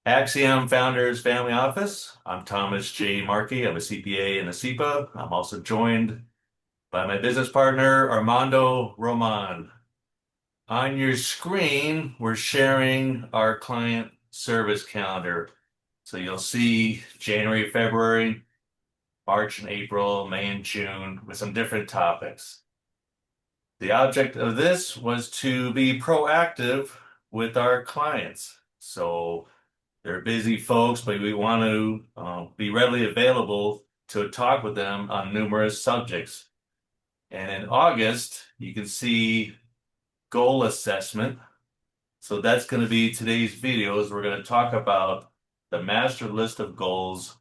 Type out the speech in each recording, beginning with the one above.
AXIOM Founders Family Office. I'm Thomas J. Marki. I'm a CPA and a CEPA. I'm also joined by my business partner, Armando Roman. On your screen, we're sharing our client service calendar. So you'll see January, February, March and April, May and June with some different topics. The object of this was to be proactive with our clients. So they're busy folks, but we want to be readily available to talk with them on numerous subjects. And in August, you can see goal assessment. So that's going to be today's videos. We're going to talk about the master list of goals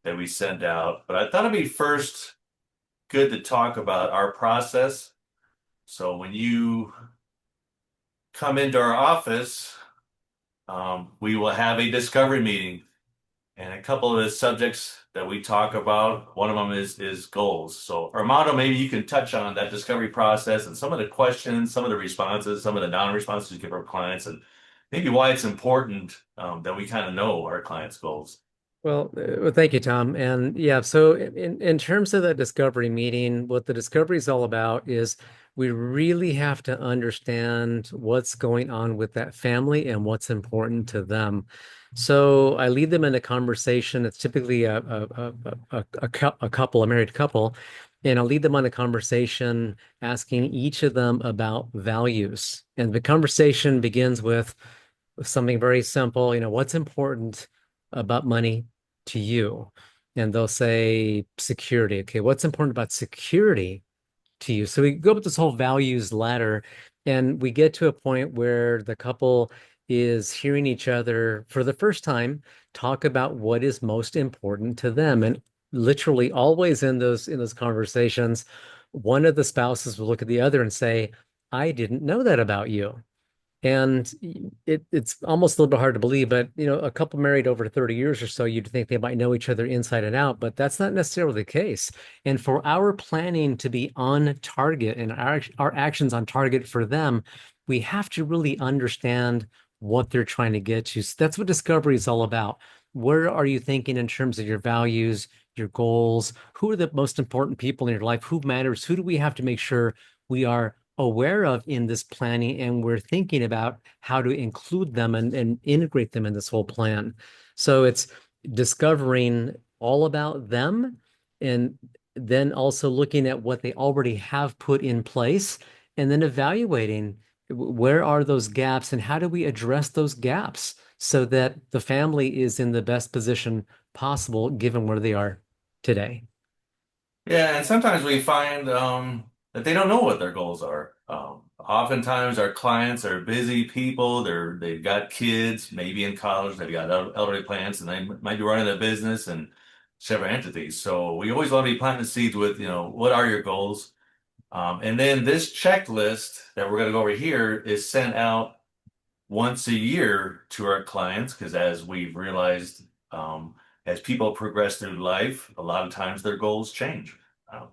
that we send out. But I thought it'd be first good to talk about our process. So when you come into our office, we will have a discovery meeting. And a couple of the subjects that we talk about, one of them is goals. So Armando, maybe you can touch on that discovery process and some of the questions, some of the responses, some of the non-responses you give our clients, and maybe why it's important that we kind of know our clients' goals. Well, thank you, Tom. And yeah, so in terms of that discovery meeting, what the discovery is all about is we really have to understand what's going on with that family and what's important to them. So I lead them in a conversation. It's typically a couple, a married couple, and I'll lead them on a conversation asking each of them about values. And the conversation begins with something very simple, what's important about money to you? And they'll say security. Okay, what's important about security to you? So we go up this whole values ladder, and we get to a point where the couple is hearing each other for the first time talk about what is most important to them. And literally always in those conversations, one of the spouses will look at the other and say, I didn't know that about you. And it's almost a little bit hard to believe, but a couple married over 30 years or so, you'd think they might know each other inside and out, but that's not necessarily the case. And for our planning to be on target and our actions on target for them, we have to really understand what they're trying to get to. So that's what discovery is all about. Where are you thinking in terms of your values, your goals? Who are the most important people in your life? Who matters? Who do we have to make sure we are aware of in this planning, and we're thinking about how to include them and integrate them in this whole plan. So it's discovering all about them, and then also looking at what they already have put in place, and then evaluating where are those gaps and how do we address those gaps so that the family is in the best position possible given where they are today. Yeah, and sometimes we find that they don't know what their goals are. Oftentimes, our clients are busy people. They've got kids, maybe in college. They've got elderly parents, and they might be running a business and several entities. So we always want to be planting the seeds with, what are your goals? And then this checklist that we're going to go over here is sent out once a year to our clients because as we've realized, as people progress through life, a lot of times their goals change. Um,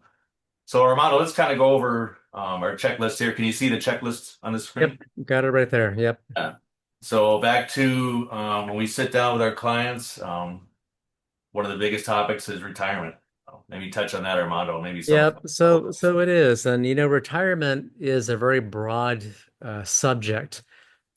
so Armando, let's kind of go over our checklist here. Can you see the checklist on the Yep, screen? got it right there. Yep. Yeah. So back to when we sit down with our clients, one of the biggest topics is retirement. Maybe touch on that, Armando. Maybe some of Yep. So it is. And retirement is a very broad subject.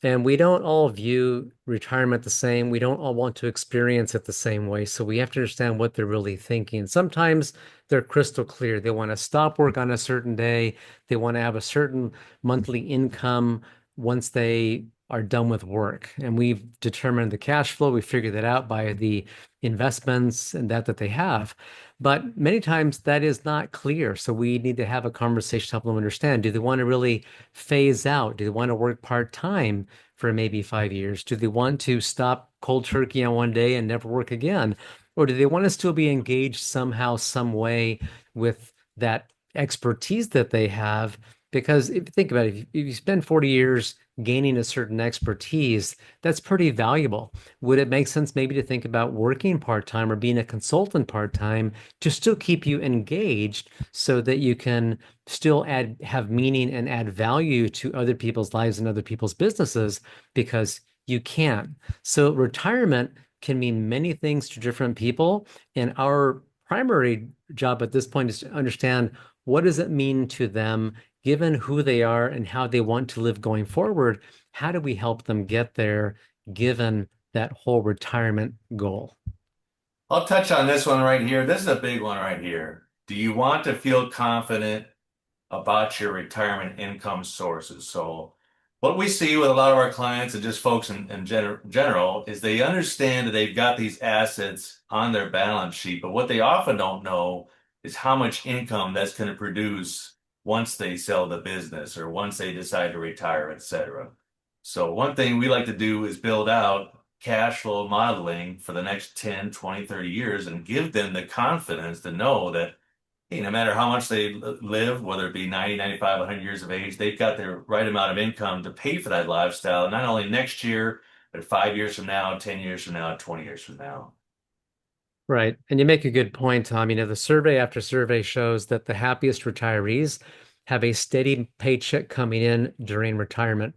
And we don't all view retirement the same. We don't all want to experience it the same way. So we have to understand what they're really thinking. Sometimes they're crystal clear. They want to stop work on a certain day. They want to have a certain monthly income once they are done with work. And we've determined the cash flow. We figured that out by the investments and that they have. But many times that is not clear. So we need to have a conversation to help them understand. Do they want to really phase out? Do they want to work part-time for maybe 5 years? Do they want to stop cold turkey on one day and never work again? Or do they want to still be engaged somehow, some way with that expertise that they have? Because if you think about it, if you spend 40 years gaining a certain expertise, that's pretty valuable. Would it make sense maybe to think about working part-time or being a consultant part-time to still keep you engaged so that you can still have meaning and add value to other people's lives and other people's businesses because you can. So retirement can mean many things to different people. And our primary job at this point is to understand what does it mean to them, given who they are and how they want to live going forward. How do we help them get there, given that whole retirement goal? I'll touch on this one right here. This is a big one right here. Do you want to feel confident about your retirement income sources? So what we see with a lot of our clients and just folks in general is they understand that they've got these assets on their balance sheet, but what they often don't know is how much income that's going to produce once they sell the business or once they decide to retire, etc. So one thing we like to do is build out cash flow modeling for the next 10, 20, 30 years and give them the confidence to know that hey, no matter how much they live, whether it be 90, 95, 100 years of age, they've got the right amount of income to pay for that lifestyle, not only next year, but 5 years from now, 10 years from now, 20 years from now. Right. And you make a good point, Tom. The survey after survey shows that the happiest retirees have a steady paycheck coming in during retirement.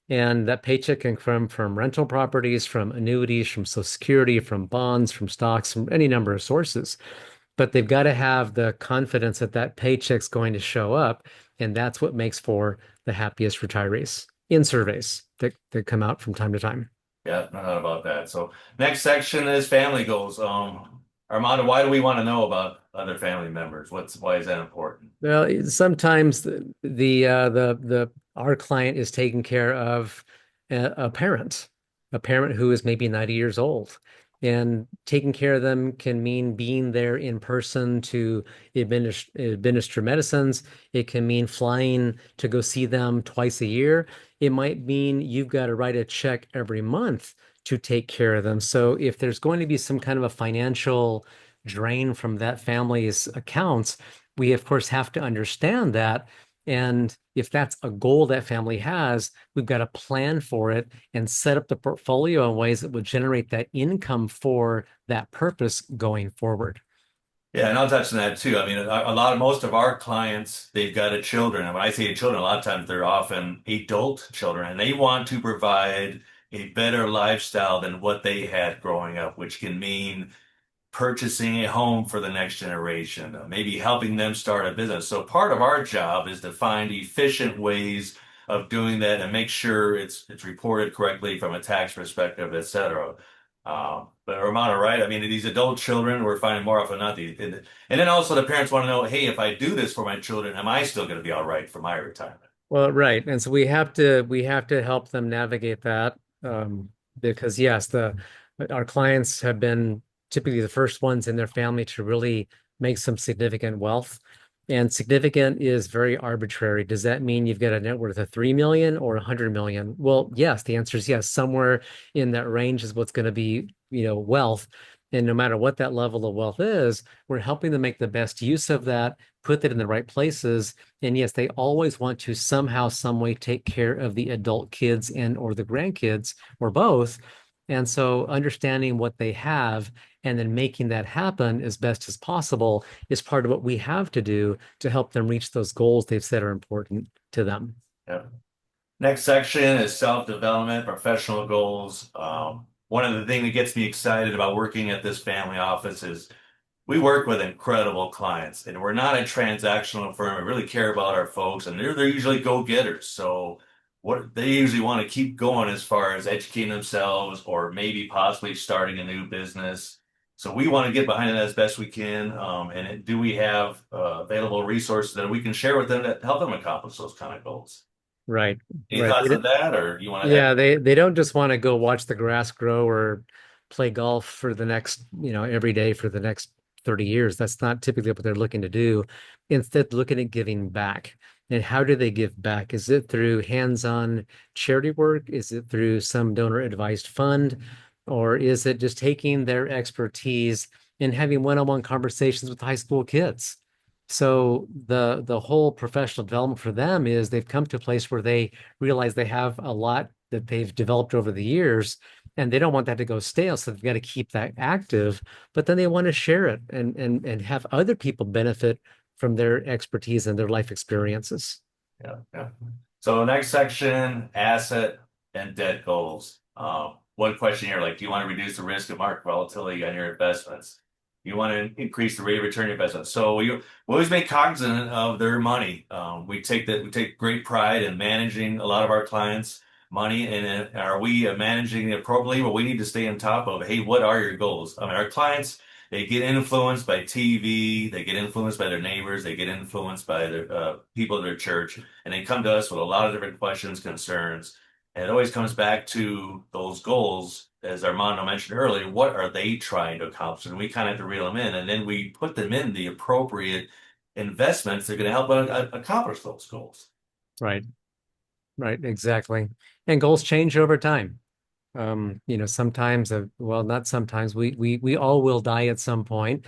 And that paycheck can come from rental properties, from annuities, from Social Security, from bonds, from stocks, from any number of sources. But they've got to have the confidence that that paycheck's going to show up. And that's what makes for the happiest retirees in surveys that come out from time to time. Yeah, no doubt about that. So next section is family goals. Armando, why do we want to know about other family members? Why is that important? Well, sometimes the our client is taking care of a parent who is maybe 90 years old. And taking care of them can mean being there in person to administer medicines. It can mean flying to go see them twice a year. It might mean you've got to write a check every month to take care of them. So if there's going to be some kind of a financial drain from that family's accounts, we of course have to understand that. And if that's a goal that family has, we've got to plan for it and set up the portfolio in ways that would generate that income for that purpose going forward. Yeah, and I'll touch on that too. I mean, most of our clients, they've got children. And when I say children, a lot of times they're often adult children, and they want to provide a better lifestyle than what they had growing up, which can mean purchasing a home for the next generation, maybe helping them start a business. So part of our job is to find efficient ways of doing that and make sure it's reported correctly from a tax perspective, et cetera. But Romano, right? I mean, these adult children, we're finding more often not these. And then also the parents want to know, hey, if I do this for my children, am I still going to be all right for my retirement? Well, right. And so we have to help them navigate that, because yes, the our clients have been typically the first ones in their family to really make some significant wealth. And significant is very arbitrary. Does that mean you've got a net worth of 3 million or 100 million? Well, yes, the answer is yes. Somewhere in that range is what's going to be, wealth. And no matter what that level of wealth is, we're helping them make the best use of that, put that in the right places. And yes, they always want to somehow, some way take care of the adult kids and or the grandkids or both. And so understanding what they have and then making that happen as best as possible is part of what we have to do to help them reach those goals they've said are important to them. Yeah. Next section is self-development, professional goals. One of the things that gets me excited about working at this family office is we work with incredible clients, and we're not a transactional firm. We really care about our folks, and they're usually go-getters. So what they usually want to keep going as far as educating themselves or maybe possibly starting a new business. So we want to get behind it as best we can. Do we have available resources that we can share with them that help them accomplish those kind of goals? Right. Any Right. thoughts on that, or you want to Yeah, add? they don't just want to go watch the grass grow or play golf for the next, every day for the next 30 years. That's not typically what they're looking to do. Instead, looking at giving back. And how do they give back? Is it through hands-on charity work? Is it through some donor advised fund? Or is it just taking their expertise and having one-on-one conversations with high school kids? So the whole professional development for them is they've come to a place where they realize they have a lot that they've developed over the years, and they don't want that to go stale. So they've got to keep that active, but then they want to share it and have other people benefit from their expertise and their life experiences. Yeah, yeah. So next section, asset and debt goals. One question here, like, do you want to reduce the risk of market volatility on your investments? You want to increase the rate of return on your investments. So we always make cognizant of their money. We take great pride in managing a lot of our clients' money, and are we managing it appropriately? Well, we need to stay on top of, hey, what are your goals? I mean, our clients, they get influenced by TV, they get influenced by their neighbors, they get influenced by their people in their church, and they come to us with a lot of different questions, concerns. And it always comes back to those goals, as Armando mentioned earlier. What are they trying to accomplish? And we kind of have to reel them in, and then we put them in the appropriate investments that are going to help accomplish those goals. Right, right, exactly. And goals change over time. Sometimes, well, not sometimes, we all will die at some point,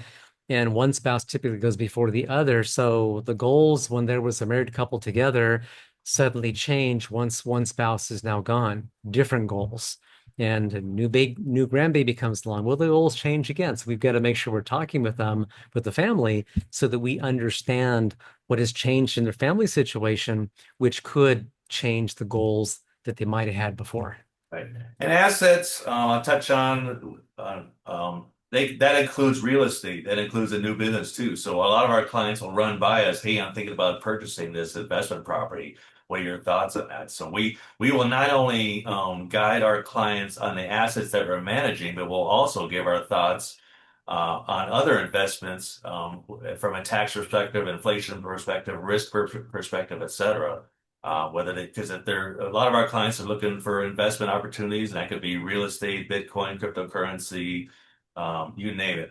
and one spouse typically goes before the other. So the goals when there was a married couple together suddenly change once one spouse is now gone. Different goals. And a new grandbaby comes along. Well, the goals change again. So we've got to make sure we're talking with them, with the family, so that we understand what has changed in their family situation, which could change the goals that they might have had before. Right. And assets, I'll touch on, that includes real estate. That includes a new business too. So a lot of our clients will run by us, hey, I'm thinking about purchasing this investment property. What are your thoughts on that? So we will not only guide our clients on the assets that we're managing, but we'll also give our thoughts on other investments from a tax perspective, inflation perspective, risk perspective, et cetera. Whether they, because if they're, a lot of our clients are looking for investment opportunities, and that could be real estate, Bitcoin, cryptocurrency, you name it.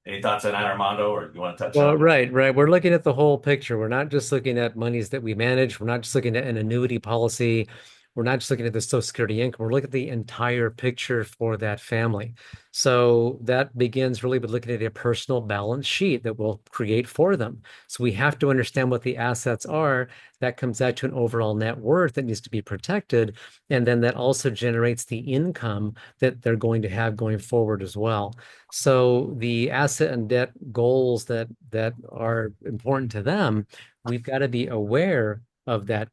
Any thoughts on that, Armando, or you want to touch Well, on? right, right. We're looking at the whole picture. We're not just looking at monies that we manage. We're not just looking at an annuity policy. We're not just looking at the Social Security income. We're looking at the entire picture for that family. So that begins really with looking at a personal balance sheet that we'll create for them. So we have to understand what the assets are. That comes out to an overall net worth that needs to be protected. And then that also generates the income that they're going to have going forward as well. So the asset and debt goals that are important to them, we've got to be aware of that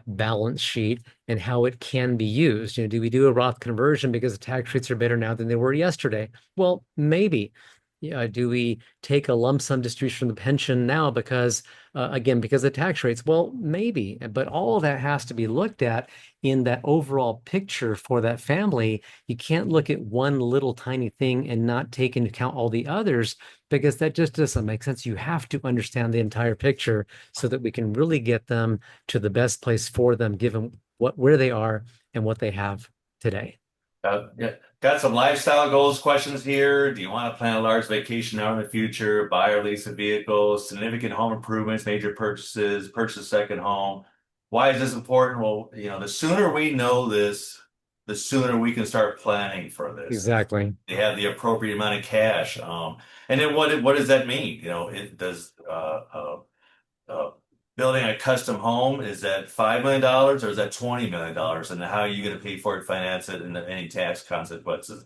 balance sheet and how it can be used. Do we do a Roth conversion because the tax rates are better now than they were yesterday? Well, maybe. Yeah, do we take a lump sum distribution from the pension now because, again, because of tax rates? Well, maybe, but all of that has to be looked at in that overall picture for that family. You can't look at one little tiny thing and not take into account all the others because that just doesn't make sense. You have to understand the entire picture so that we can really get them to the best place for them, given where they are and what they have today. Yeah. Got some lifestyle goals questions here. Do you want to plan a large vacation now in the future? Buy or lease a vehicle? Significant home improvements, major purchases, purchase a second home? Why is this important? Well, the sooner we know this, the sooner we can start planning for this. Exactly. They have the appropriate amount of cash. And then what does that mean? It does uh, building a custom home, is that $5 million or is that $20 million? And how are you going to pay for it, finance it, and any tax consequences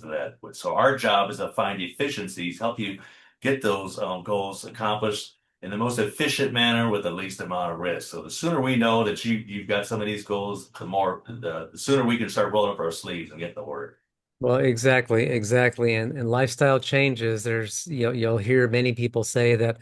of that? So our job is to find efficiencies, help you get those goals accomplished in the most efficient manner with the least amount of risk. So the sooner we know that you've got some of these goals, the sooner we can start rolling up our sleeves and get the work. Well, exactly, exactly. And lifestyle changes. You'll hear many people say that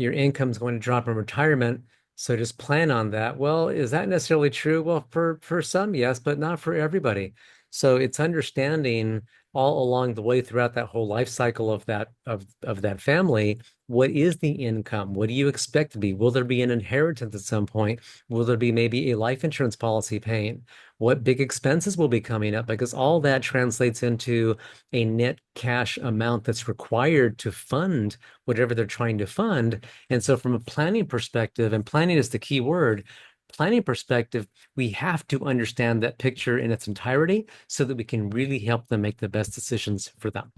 your income's going to drop in retirement, so just plan on that. Well, is that necessarily true? Well, for some, yes, but not for everybody. So it's understanding all along the way throughout that whole life cycle of that family, what is the income? What do you expect to be? Will there be an inheritance at some point? Will there be maybe a life insurance policy paying? What big expenses will be coming up? Because all that translates into a net cash amount that's required to fund whatever they're trying to fund. And so from a planning perspective, and planning is the key word, planning perspective, we have to understand that picture in its entirety so that we can really help them make the best decisions for them.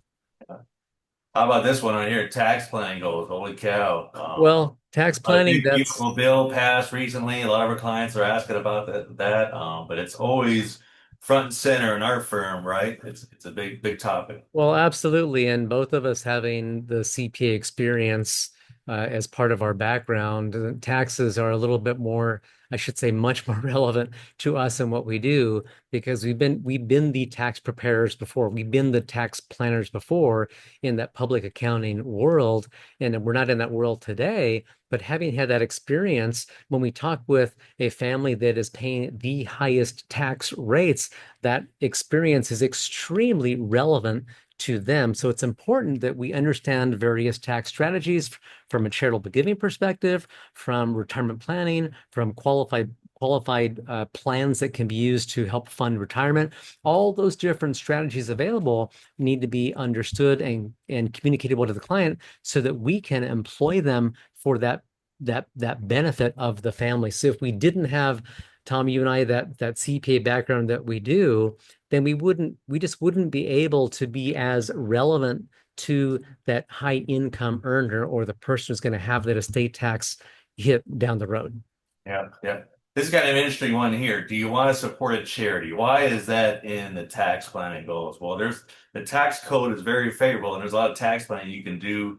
How about this one on here? Tax planning goals. Holy cow. Well, tax A planning, big, that's beautiful bill passed recently. A lot of our clients are asking about but it's always front and center in our firm, right? It's a big topic. well, absolutely. And both of us having the CPA experience as part of our background, taxes are a little bit more I should say much more relevant to us and what we do, because we've been the tax preparers before. We've been the tax planners before in that public accounting world, and we're not in that world today. But having had that experience, when we talk with a family that is paying the highest tax rates, that experience is extremely relevant to them. So it's important that we understand various tax strategies from a charitable giving perspective, from retirement planning, from qualified plans that can be used to help fund retirement. All those different strategies available need to be understood and communicated well to the client so that we can employ them for that benefit of the family. So if we didn't have, Tom, you and I, that CPA background that we do, then we just wouldn't be able to be as relevant to that high income earner or the person who's going to have that estate tax hit down the road. Yeah, yeah. This is kind of an interesting one here. Do you want to support a charity? Why is that in the tax planning goals? Well, the tax code is very favorable, and there's a lot of tax planning you can do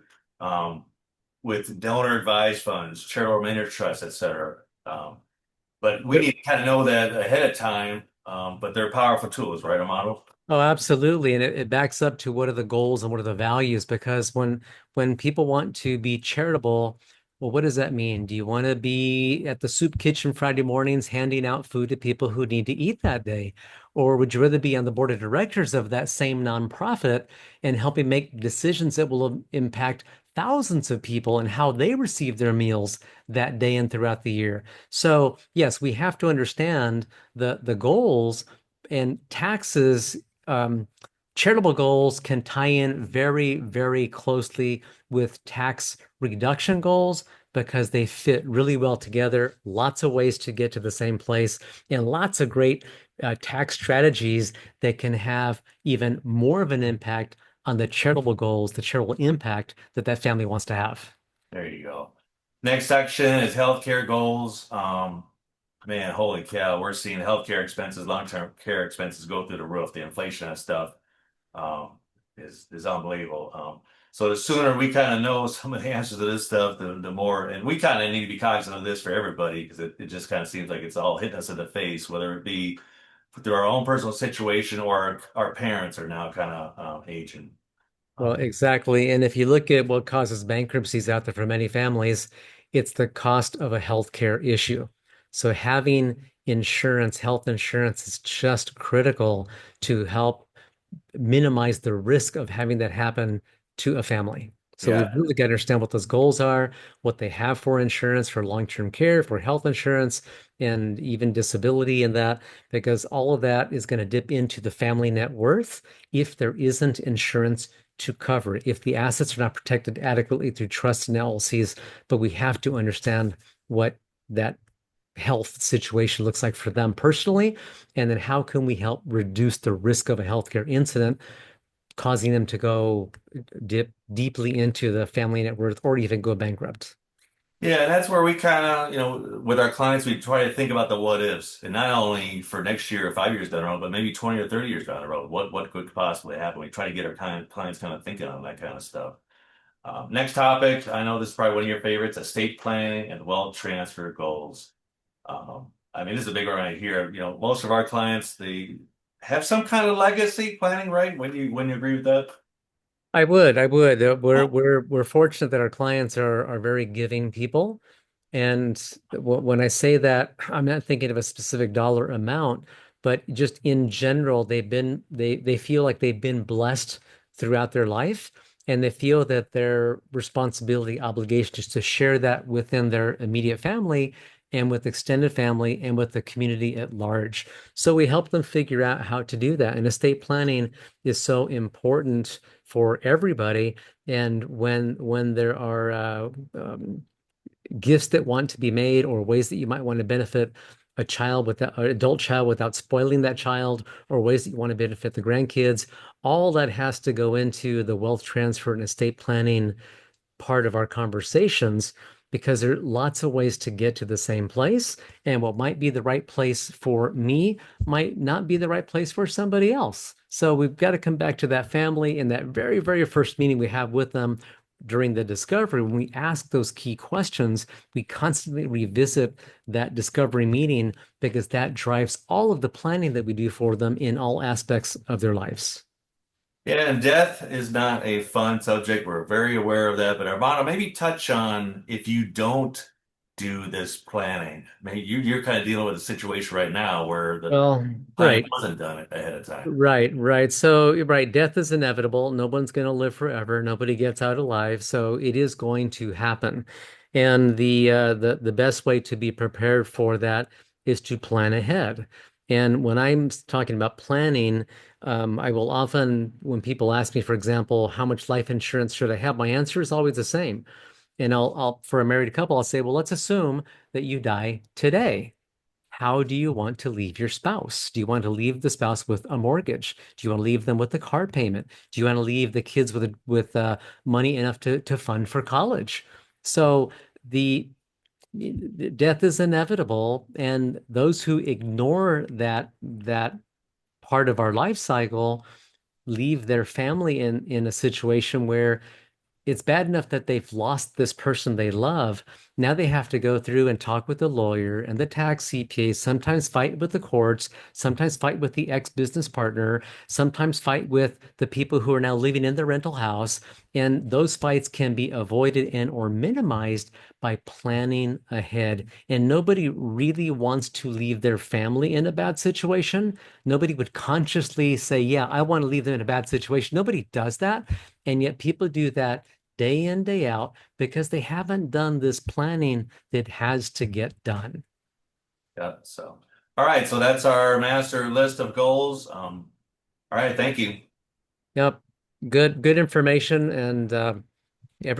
with donor advised funds, charitable remainder trusts, etc. But we need to kind of know that ahead of time. But they're powerful tools, right, Armando? Oh, absolutely. And it backs up to what are the goals and what are the values? Because when people want to be charitable, well, what does that mean? Do you want to be at the soup kitchen Friday mornings handing out food to people who need to eat that day? Or would you rather be on the board of directors of that same nonprofit and helping make decisions that will impact thousands of people and how they receive their meals that day and throughout the year? So, yes, we have to understand the goals and taxes. Charitable goals can tie in very, very closely with tax reduction goals because they fit really well together. Lots of ways to get to the same place, and lots of great tax strategies that can have even more of an impact on the charitable goals, the charitable impact that family wants to have. There you go. Next section is healthcare goals. Man, holy cow, we're seeing healthcare expenses, long-term care expenses go through the roof. The inflation and stuff is unbelievable. So the sooner we kind of know some of the answers to this stuff, the more, and we kind of need to be cognizant of this for everybody because it just kind of seems like it's all hitting us in the face, whether it be through our own personal situation or our parents are now kind of aging. Well, exactly. And if you look at what causes bankruptcies out there for many families, it's the cost of a healthcare issue. So having insurance, health insurance is just critical to help minimize the risk of having that happen to a family. So we've Yeah, really got to understand what those goals are, what they have for insurance, for long-term care, for health insurance, and even disability and that, because all of that is going to dip into the family net worth if there isn't insurance to cover it, if the assets are not protected adequately through trusts and LLCs. But we have to understand what that health situation looks like for them personally, and then how can we help reduce the risk of a healthcare incident causing them to go dip deeply into the family net worth or even go bankrupt. yeah, and that's where we kind of, with our clients, we try to think about the what ifs, and not only for next year or 5 years down the road, but maybe 20 or 30 years down the road. What could possibly happen? We try to get our clients kind of thinking on that kind of stuff. Next topic, I know this is probably one of your favorites: estate planning and wealth transfer goals. I mean, this is a big one right here. Most of our clients, they have some kind of legacy planning, right? When you agree with that? I would. We're fortunate that our clients are very giving people. And when I say that, I'm not thinking of a specific dollar amount, but just in general, they feel like they've been blessed throughout their life, and they feel that their responsibility, obligation is to share that within their immediate family and with extended family and with the community at large. So we help them figure out how to do that. And estate planning is so important for everybody. And when there are gifts that want to be made or ways that you might want to benefit an adult child without spoiling that child, or ways that you want to benefit the grandkids, all that has to go into the wealth transfer and estate planning part of our conversations, because there are lots of ways to get to the same place. And what might be the right place for me might not be the right place for somebody else. So we've got to come back to that family in that very, very first meeting we have with them. during the discovery, when we ask those key questions, we constantly revisit that discovery meeting because that drives all of the planning that we do for them in all aspects of their lives. Yeah, and death is not a fun subject. We're very aware of that. But Armando, maybe touch on if you don't do this planning. Maybe you're kind of dealing with a situation right now where the Well, planning right. wasn't done ahead of time. Right. So, right, death is inevitable. No one's going to live forever. Nobody gets out alive. So it is going to happen. And the best way to be prepared for that is to plan ahead. And when I'm talking about planning, I will often, when people ask me, for example, how much life insurance should I have? My answer is always the same. And for a married couple, I'll say, well, let's assume that you die today. How do you want to leave your spouse? Do you want to leave the spouse with a mortgage? Do you want to leave them with a car payment? Do you want to leave the kids with money enough to fund for college? So the death is inevitable, and those who ignore that part of our life cycle leave their family in a situation where it's bad enough that they've lost this person they love. Now they have to go through and talk with the lawyer and the tax CPA, sometimes fight with the courts, sometimes fight with the ex-business partner, sometimes fight with the people who are now living in the rental house. And those fights can be avoided and or minimized by planning ahead. And nobody really wants to leave their family in a bad situation. Nobody would consciously say, yeah, I want to leave them in a bad situation. Nobody does that. And yet people do that day in, day out, because they haven't done this planning that has to get done. Yeah. So, all right. So that's our master list of goals. All right. Thank you. Yep. Good information. And